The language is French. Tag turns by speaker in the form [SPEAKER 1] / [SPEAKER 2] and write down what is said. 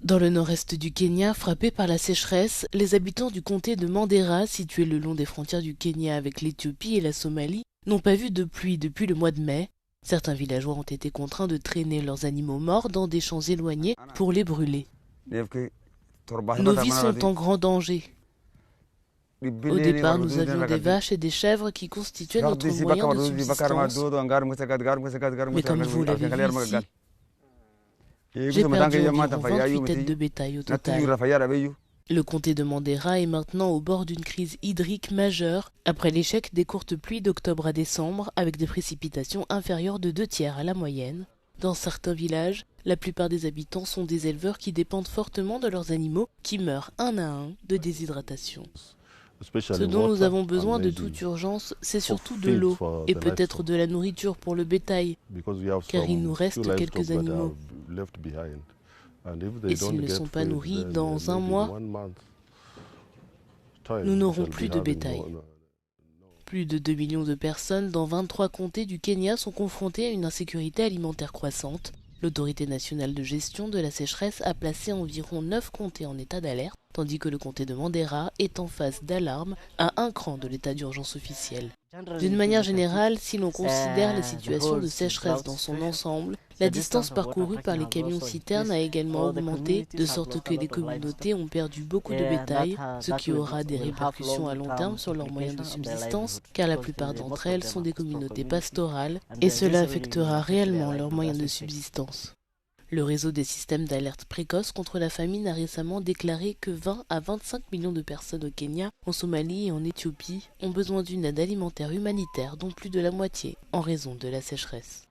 [SPEAKER 1] Dans le nord-est du Kenya, frappé par la sécheresse, les habitants du comté de Mandera, situé le long des frontières du Kenya avec l'Éthiopie et la Somalie, n'ont pas vu de pluie depuis le mois de mai. Certains villageois ont été contraints de traîner leurs animaux morts dans des champs éloignés pour les brûler. Nos vies sont en grand danger. Au départ, nous avions des vaches et des chèvres qui constituaient notre moyen de subsistance. Mais comme vous l'avez vu ici, j'ai perdu environ 28 têtes de bétail au total. Le comté de Mandera est maintenant au bord d'une crise hydrique majeure après l'échec des courtes pluies d'octobre à décembre avec des précipitations inférieures de 2/3 à la moyenne. Dans certains villages, la plupart des habitants sont des éleveurs qui dépendent fortement de leurs animaux qui meurent un à un de déshydratation. Ce dont nous avons besoin de toute urgence, c'est surtout de l'eau et peut-être de la nourriture pour le bétail, car il nous reste quelques animaux. Et s'ils ne sont pas nourris, dans un mois, nous n'aurons plus de bétail. Plus de 2 millions de personnes dans 23 comtés du Kenya sont confrontées à une insécurité alimentaire croissante. L'autorité nationale de gestion de la sécheresse a placé environ 9 comtés en état d'alerte, tandis que le comté de Mandera est en phase d'alarme à un cran de l'état d'urgence officiel. D'une manière générale, si l'on considère la situation de sécheresse dans son ensemble, la distance parcourue par les camions-citernes a également augmenté, de sorte que les communautés ont perdu beaucoup de bétail, ce qui aura des répercussions à long terme sur leurs moyens de subsistance, car la plupart d'entre elles sont des communautés pastorales, et cela affectera réellement leurs moyens de subsistance. Le réseau des systèmes d'alerte précoce contre la famine a récemment déclaré que 20 à 25 millions de personnes au Kenya, en Somalie et en Éthiopie ont besoin d'une aide alimentaire humanitaire dont plus de la moitié en raison de la sécheresse.